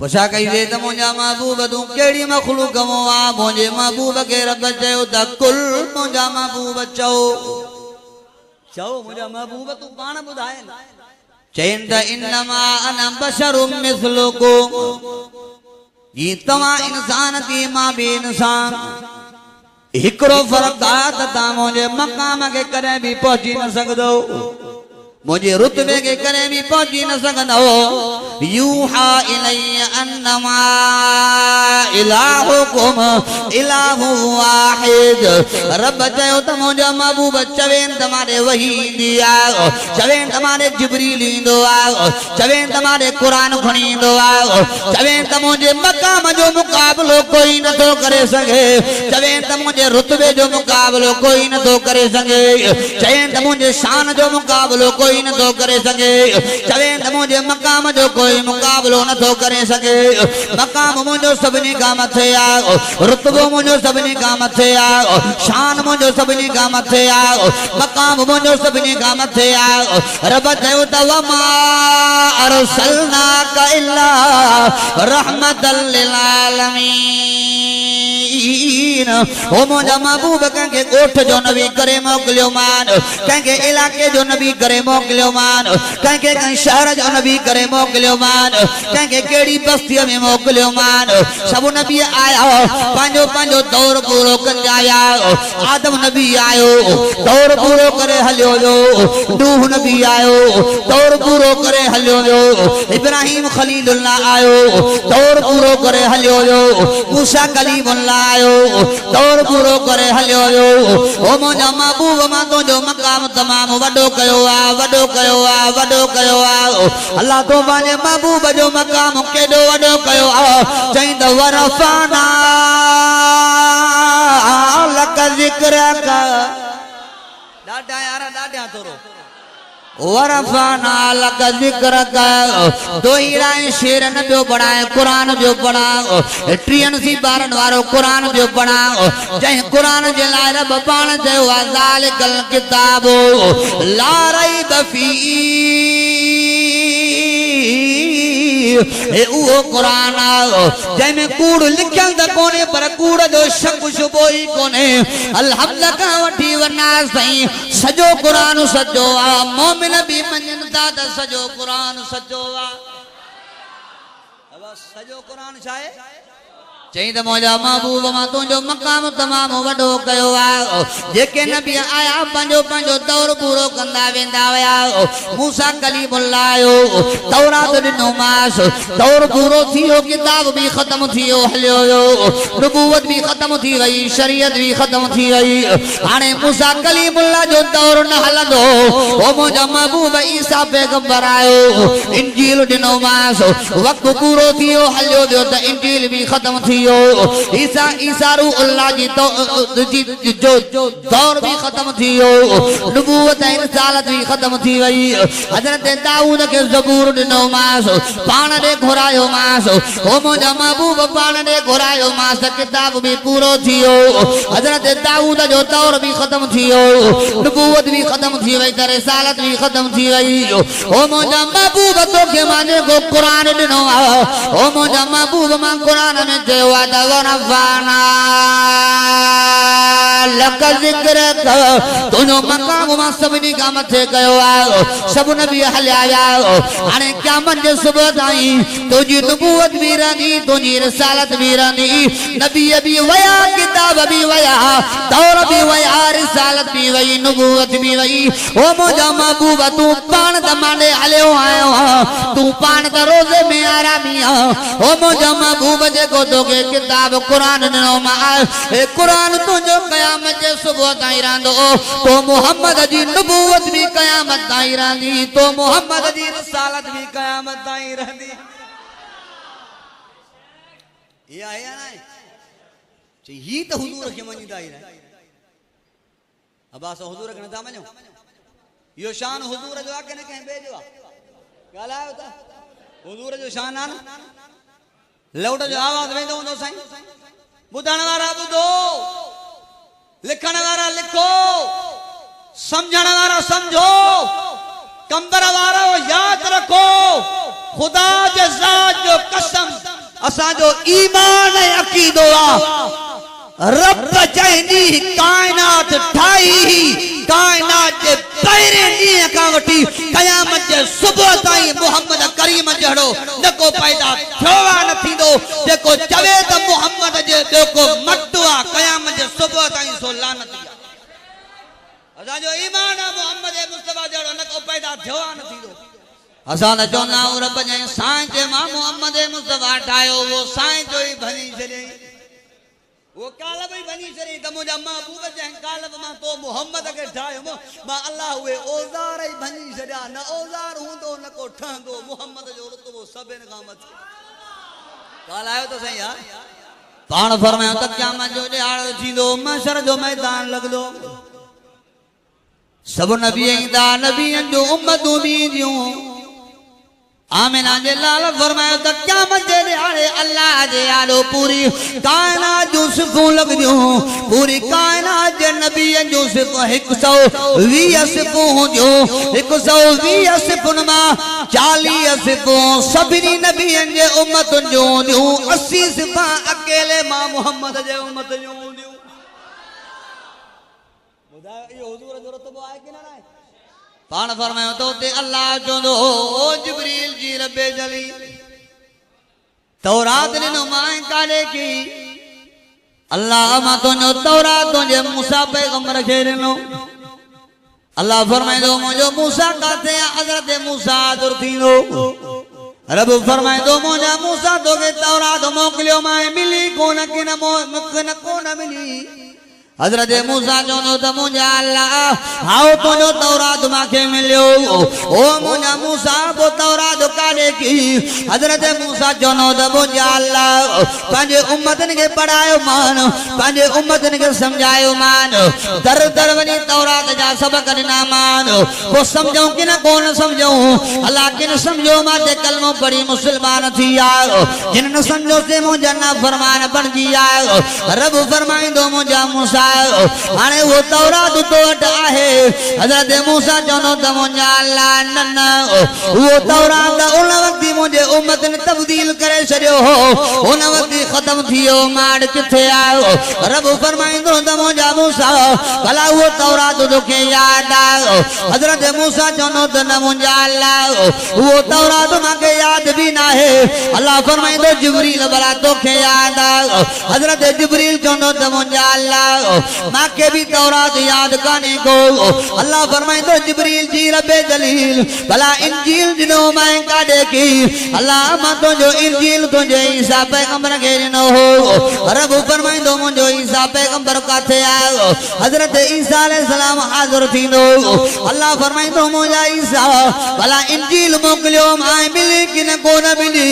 पुछा कई वे त मुंहिंजा महबूब तूं कहिड़ी मखलूक मो आ मुंहिंजे महबूब खे रब चयो त कुल मुंहिंजा महबूब चओ चओ मुंहिंजा महबूब तूं पाण ॿुधाए चइनि त इन्नमा अना बशरुम मिस्लुकुम जी तव्हां इंसान थी मां बि इंसान हिकिड़ो फ़र्क़ु आहे त तव्हां मुंहिंजे मक़ाम खे कॾहिं बि पहुची न सघंदो मुझे रुतबे के करे भी पहुंची न सकंदो यूहा इलैया अन्नमा इलाहुकुम इलाहु वाहिद रब चयो त मुंहिंजा महबूब चवेन तमारे वही ईंदी आहे चवेन तमारे जिब्रील ईंदो आहे चवेन तमारे क़ुरान खणी ईंदो आहे चवेन त मुंहिंजे मक़ाम जो मुक़ाबिलो कोई नथो करे सघे चवेन त मुंहिंजे रुतबे जो मुक़ाबिलो कोई नथो करे सघे चवेन त मुंहिंजे शान जो मुक़ाबिलो कोई न तो करे सके चवें त मुझे मकाम जो कोई मुकाबलो न तो करे सके मकाम मुझो सभिनी का मथे आ रुतबो मुझो सभिनी का मथे आ शान मुझो सभिनी का मथे आ मकाम मुझो सभिनी का मथे आ रब चयो त वमा अरसलनाका इल्ला रहमतल लिल आलमीन ओ मुझा महबूब कंहिंखे ॻोठ जो नबी करे मोकिलियो मान कंहिंखे इलाके जो नबी करे मोकिलियो मान कंहिंखे कंहिं शहर जो नबी करे मोकिलियो मान कंहिंखे कहिड़ी बस्तीअ में मोकिलियो मान सभु नबी आया पंहिंजो पंहिंजो दौर पूरो कंदा आया आदम नबी आयो दौर पूरो करे हलियो वियो नूह नबी आयो दौर पूरो करे हलियो वियो इब्राहिम खलीलुल्लाह आयो दौर पूरो करे हलियो वियो मूसा कलीमुल्लाह आयो दौर पूरो करे हलियो वियो ओ मुंहिंजा महबूब मां तुंहिंजो मक़ाम तमामु वॾो कयो आहे वॾो कयो आहे वॾो कयो आहे अल्लाह तो पंहिंजे महबूब जो मक़ाम केॾो वॾो कयो आहे चई त वरफ़ाना लक ज़िक्रक ॾाढा यार ॾाढा थोरो वरफ़ाना लक ज़िक्रक दोहिरा शेर न पियो पढ़ाए क़ुरान जो पढ़ा 83 ॿारनि वारो क़ुरान जो पढ़ा जंहिं क़ुरान जे लाइ रब पाण चयो आहे ज़ालिकल किताबु ला रैब फ़ीह ए उहो क़ुरान जंहिंमें कूड़ लिखियल त कोन्हे पर कूड़ जो शक शुबो ई कोन्हे अलहम्द खां वठी वनास ताईं सॼो क़ुरान सचो आहे मोमिन बि मञनि था त सॼो क़ुरान सचो आहे सॼो क़ुरान छा आहे चई त मुंहिंजा महबूब मां तुंहिंजो मक़ाम तमामु वॾो कयो आहे जेके नबी आया पंहिंजो पंहिंजो दौर पूरो कंदा वेंदा हुया मूसा कलीमुल्लाह आयो तौरात ॾिनोमांसि दौर पूरो थी वियो किताब बि ख़तम थी वियो हलियो वियो नबूवत बि ख़तम थी वई शरीयत बि ख़तम थी वई हाणे मूसा कलीमुल्लाह जो दौर न हलंदो ओ मुंहिंजा महबूब ईसा पैगंबर आयो इंजील ॾिनोमांसि वक़्तु पूरो थी वियो हलियो वियो त इंजील बि ख़तम थी ईसा ईसा रूहुल्लाह जी जो दौर भी खत्म थी वियो नबूवत ऐं रिसालत भी खत्म थी वई हज़रत दाऊद खे ज़बूर ॾिनो मांस पाण ॾे घुरायो मांस ओ मुंहिंजा महबूब पाण ॾे घुरायो मांस किताब भी पूरो थी वियो हज़रत दाऊद जो दौर भी खत्म थी वियो नबूवत भी खत्म थी वई त रिसालत भी खत्म थी वई ओ मुंहिंजा महबूब तोखे मां जेको क़ुरान ॾिनो आहे ओ मुंहिंजा महबूब मां क़ुरान में चयो वरफ़ाना लक ज़िक्रक तुंहिंजो मक़ाम मां सभिनी खां मथे कयो आहे सभु नबी हलिया विया हाणे क़यामत जे सुबुह ताईं तुंहिंजी नबूवत बि रहंदी तुंहिंजी रिसालत बि रहंदी नबी बि वया किताब बि वया दौर बि वया रिसालत बि वई नबूवत बि वई ओ मुंहिंजा महबूब तूं पाण त मांडे हलियो आयो तूं पाण त रोज़े में आरामी ओ मुंहिंजा महबूब जेको तोखे किताब क़ुरान ॾिनो मां ए क़ुरान तुंहिंजो क़यामत जे सुबुह ताईं रहंदो तो मोहम्मद जी नबूवत भी क़यामत ताईं रहंदी तो मोहम्मद जी रिसालत भी क़यामत ताईं रहंदी ये आया ना ही तो हुजूर खे मञीदा ई न अबास हुजूर खे नथा मञो यो शान हुजूर जो आहे कि न कंहिं ॿिए जो आहे ॻाल्हायो त हुजूर जो शान आहे न लौट जो आवाज वेंदो हूंदो साईं ॿुधण वारा ॿुधो लिखण वारा लिखो समझण वारा समझो कंबर वारो याद रखो खुदा जे ज़ात जो कसम असा जो ईमान ऐं अकीदो आ रब जंहिंजी कायनात ठाही कायनात जे पहिरें ॾींहं खां वठी क़यामत जे सुबुह ताईं मुहम्मद करीम जहिड़ो न को पैदा थियो आहे न थींदो जेको चवे त मुहम्मद जे ॿियो को मटु आहे क़यामत जे सुबुह ताईं सो लानत आहे असांजो ईमान आहे मुहम्मद मुस्तफा जहिड़ो न को पैदा थियो आहे न थींदो असां त चवंदा आहियूं रब जे साईं जे मां मुहम्मद मुस्तफा ठाहियो उहो साईं जो ई भञी छॾियईं वो कालब ही बनी सरी त मुझा महबूब जंहिं कालब मां तो मुहम्मद के ठाहियो मां अल्लाह उहे औज़ार ही बनी छॾिया न औज़ार हूंदो न को ठहंदो मुहम्मद जो रुतबो सभिनि खां मथे ॻाल्हायो त सही आहे पाण फरमायो त क़यामत जो ॾियारो थींदो महशर जो मैदान लॻंदो सभु नबी ईंदा नबियनि जो उम्मतूं बि ईंदियूं आमिना जे लाल फरमायो त क़यामत जे ॾियारे अल्लाह जे आलो पूरी कायनात जूं सिफ़ूं लॻंदियूं पूरी कायनात जे नबियनि जूं सिफ़ूं 120 सिफ़ूं हूंदियूं 120 सिफ़ुनि मां 40 सिफ़ूं सभिनी नबियनि जे उम्मतुनि जूं हूंदियूं 80 सिफ़ा अकेले मां मुहम्मद जे उम्मत जूं हूंदियूं ॿुधायो इहो हुज़ूर जो रुतबो आहे कि न आहे पाण फरमायो तो ते अल्लाह चवंदो ओ जिब्रील जी रब्बे जलील तौरात ॾिनो मां काॾे की अल्लाह मां तुंहिंजो तौरात तुंहिंजे मूसा पैगंबर खे ॾिनो अल्लाह फरमाईंदो मुंहिंजो मूसा काथे आहे हज़रत मूसा हाज़िर थींदो रब फरमाईंदो मुंहिंजा मूसा तोखे तौरात मोकिलियो मां मिली कोन कि न कोन मिली हज़रत मूसा चवंदो त मुंहिंजा अल्लाह हाओ तुंहिंजो तौरात मूंखे मिलियो ओ मुंहिंजा मूसा पोइ तौरात काॾे की हज़रत मूसा चवंदो त मुंहिंजा अल्लाह पंहिंजे उम्मतनि खे पढ़ायो मान पंहिंजे उम्मतनि खे सम्झायो मान दर दर वञी तौरात जा सबक़ ॾिना मान पोइ सम्झूं कि न कोन सम्झूं अल्लाह किन सम्झो मां ते कलमो पढ़ी मुस्लमान थी आयो जिन न सम्झो से मुंहिंजा नाफ़रमान बणिजी आयो रब फरमाईंदो मुंहिंजा मूसा हाणे वो तौरात तो वटि आहे हज़रत मूसा चवंदो त मुंहिंजा अल्लाह न वो तौरात उन वक़्त मुंहिंजे उम्मत ने तब्दील करे छॾियो हो उन वक़्त ख़त्म थी वियो माड़ किथे आयो रब फरमाईंदो त मुंहिंजा मूसा भला वो तौरात तोखे यादि आयो हज़रत मूसा चवंदो त न मुंहिंजा अल्लाह वो तौरात मूंखे यादि बि न आहे अल्लाह फरमाईंदो जिब्रील भला तोखे यादि आयो हज़रत जिब्रील चवंदो त मुंहिंजा अल्लाह मांखे भी तौरात याद काने को अल्लाह फरमाइंदो जिब्रील जी रब्बे जलील भला इंजील ॾिनो मां काॾे की अल्लाह मां तुंहिंजो इंजील तुंहिंजे ईसा पैगंबर खे ॾिनो हो रब फरमाइंदो मुंहिंजो ईसा पैगंबर काथे आयो हज़रत ईसा अलैहिस्सलाम हाज़िर थींदो अल्लाह फरमाइंदो मुंहिंजा ईसा भला इंजील मोकिलियो मां मिली कि न कोन मिली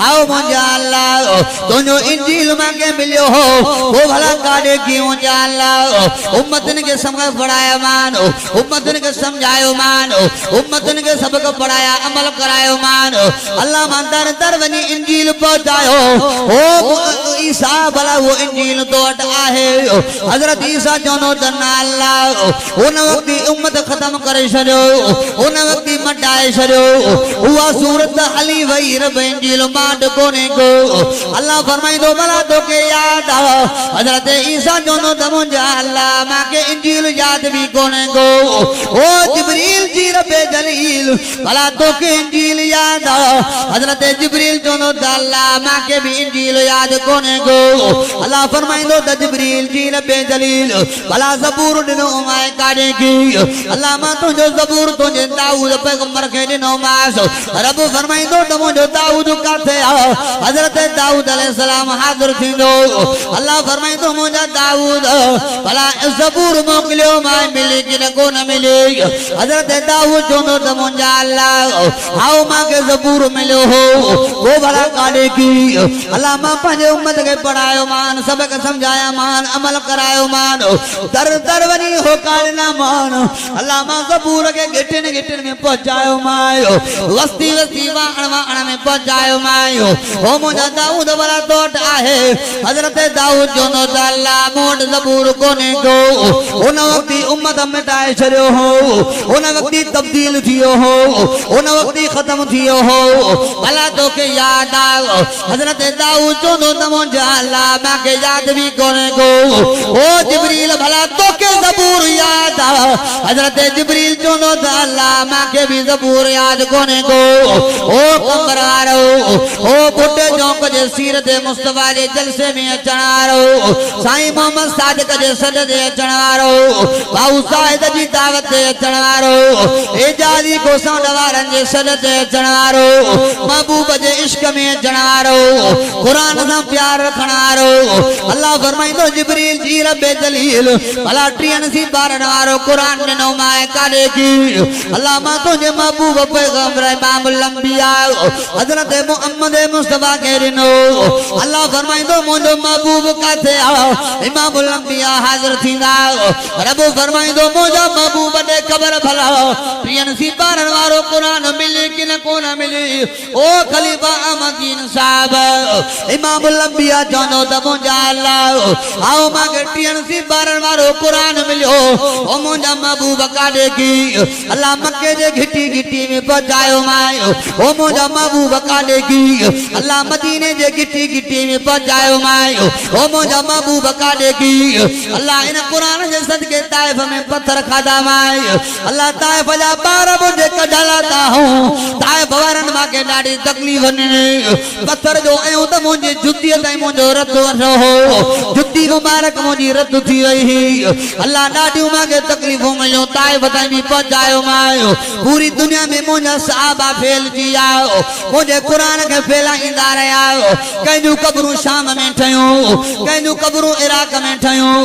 आओ मुंहिंजा अल्लाह तुंहिंजो इंजील मूंखे मिलियो हो वो भला काॾे की मुंहिंजा अल्लाह उम्मतन के सबक पढ़ाया मान उम्मतन के समझायो मान उम्मतन के सबक पढ़ाया अमल करायो मान अल्लाह मान दर दर वनी इंजील पहुंचायो ओ ईसा भला वो इंजील तो वटि आहे हज़रत ईसा चवंदो त न अल्लाह उन वक़्त उम्मत ख़त्म करे छॾियो उन वक़्त मटाए छॾियो उहा सूरत हली वई रब इंजील मां कोने को अल्लाह फरमाईंदो भला तोखे यादि आहे हज़रत ईसा चवंदो त मुंहिंजा अल्लाह मूंखे इंजील यादि बि कोन्हे को ओ जिब्रील जी रब्बे जलील भला तोखे इंजील यादि आहे हज़रत जिब्रील चवंदो त अल्लाह मूंखे बि इंजील यादि कोन्हे को अल्लाह फरमाईंदो त जिब्रील जी रब्बे जलील भला ज़बूर ॾिनो मां काॾे की अल्लाह मां तुंहिंजो ज़बूर तुंहिंजे दाऊद पैगंबर खे ॾिनो मांसि रब फरमाईंदो त मुंहिंजो दाऊद काथे आहे हज़रत दाऊद अलैहिस्सलाम हाज़िर थींदो अल्लाह फरमाईंदो मुंहिंजा दाऊद भला ज़बूर मोकिलियो मां मिली कि न कोन मिली हज़रत दाऊद चवंदो त मुंहिंजा अल्लाह हाओ मूंखे ज़बूर मिलियो हो वो भला काॾे की अल्लाह मां पंहिंजे उम्मत खे पढ़ायो मान सबक सम्झाया मान अमल करायो मान दर दर वञी हो काॾना मान अल्लाह मां ज़बूर खे गिटिन गिटिन में पहुंचायो मायो वस्ती वस्ती वाहण वाहण में पहुंचायो मायो हो मुंहिंजा दाऊद भला तो वटि आहे हज़रत दाऊद चवंदो त अल्लाह मूं वटि ज़बूर कोने को उन वक़्त उम्मत मिटाए छॾियो हो उन वक़्त तब्दील थियो हो उन वक्त ही खत्म थियो हो भला तो के याद आओ हजरत दाऊद चोंदो त मुंहिंजा अल्लाह मांखे याद भी कोने को ओ जिब्रील भला तो के ज़बूर याद आ हजरत जिब्रील चोंदो त अल्लाह मांखे भी ज़बूर याद कोने को ओ कमरारो ओ बुढ़े चौक जे सीरत मुस्तफा जे जलसे में अचणारो साईं मोहम्मद सादिक जे सद ते अचणारो बाऊ साहिद जी दावत ते अचणारो एजादी को साडवारन जे सद ते अचणारो महबूब जे इश्क में अचणारो कुरान सा प्यार रखणारो अल्लाह फरमाइंदो जिब्रील जी रब्बे जलील भला ट्रियन सी बारन वारो कुरान ने नो माए काले की अल्लाह मा तुझे महबूब पैगंबर इमामुल अंबिया हजरत मोहम्मद मुस्तफा के रिनो अल्लाह फरमाइंदो मुंहिंजो महबूब काथे आ इमामुल अंबिया हाजिर थींदा रब फरमाइंदो मुंहिंजा महबूब दे ख़बर भला ट्रियन सी बारन वारो कुरान मिली कि न कोन मिली ओ खलीफा अहमदीन साहब इमामुल अंबिया चवंदो त मुंहिंजा अल्लाह आओ मांखे ट्रियन सी बारन वारो कुरान मिलियो ओ मुंहिंजा महबूब काॾे की अल्लाह मक्के जे घिटी घिटी में पहुंचायो मायो ओ मुंहिंजा महबूब काॾे की अल्लाह मदीने जे घिटी घिटी में पहुंचायो मायो ओ मुंहिंजा महबूब काॾे की अल्लाह इन कुरान जे सदके ताइफ में पत्थर खाधा मायो अल्लाह ताइफ जा ॿार मुंहिंजे कढला था हूं ताइफ वारनि मांखे ॾाढी तकलीफ़ ॾिनी पत्थर जो आयो त मुंहिंजी जुतीअ ताईं मुंहिंजो रत वठो हो जुती मुबारक मुंहिंजी रत थी वई हुई अल्लाह ॾाढियूं मांखे तकलीफ़ूं मिलियूं ताइफ ताईं बि पहुचायो मायो पूरी दुनिया में मुंहिंजा सहाबा फेल थी आयो मुंहिंजे कुरान खे फैलाईंदा रहिया कंहिंजूं क़बरूं शाम में ठहियूं कंहिंजूं क़बरूं इराक में ठहियूं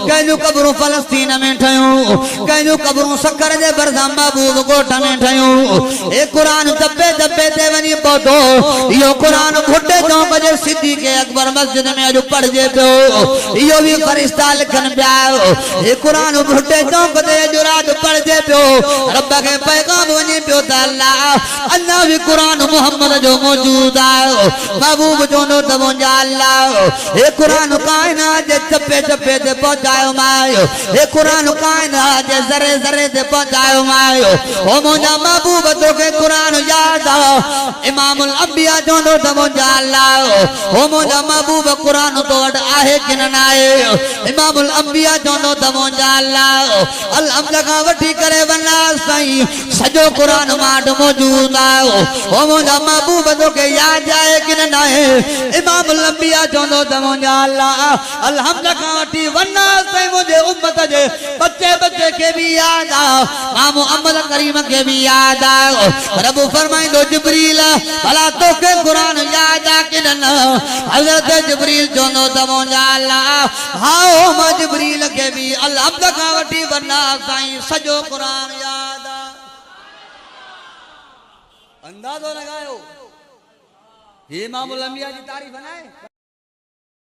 कंहिंजूं क़बरूं फलस्तीन में ठहियूं कंहिंजूं क़बरूं सकर जे भरिसां महबूब ॻोठ में ठहियूं हे कुरान दॿे दॿे ते वञी पहुतो इहो कुरान बुढ़े चौक जे सिद्दीक़ अकबर मस्जिद में अॼु पढ़जे पियो इहो भी फरिश्ता लिखनि पिया हे कुरान बुढ़े चौक ते अॼु राति पढ़जे पियो रब खे पैगाम वञे पियो त अल्लाह अल्लाह भी कुरान मोहम्मद जो मौजूद आहे महबूब चवंदो त मुंहिंजा अल्लाह हे कुरान काइनात जे चपे चपे ते पहुचायो मायो हे कुरान काइनात जे ज़रे ज़रे ते पहुचायो मायो ओ मुंहिंजा महबूब तोखे कुरान याद आहे इमामुल अंबिया चवंदो त मुंहिंजा अल्लाह ओ मुंहिंजा महबूब कुरान तो वटि आहे कि न आहे इमामुल अंबिया चवंदो त मुंहिंजा अल्लाह अलहम्द खां वठी करे वञा साईं सॼो कुरान मां वटि मौजूद आहे ओ मुंहिंजा महबूब तोखे यादि आहे कि न आहे इमामुल अंबिया चवंदो त मुंहिंजा अल्लाह अलहम्द खां वठी वञा साईं मुंहिंजे उम्मत जे बच्चे बच्चे खे बि यादि आहे मां मुहम्मद करीम खे बि यादि आहे रब फरमाइंदो जिब्रील भला तोखे कुरान यादि आहे कि न हज़रत जिब्रील चवंदो त मुंहिंजा अल्लाह हाओ मां जिब्रील खे बि अलहम्द खां वठी वञा साईं सॼो कुरान यादि आहे अंदाज़ो लॻायो हे इमामुल अंबिया जी तारीफ़ न आहे।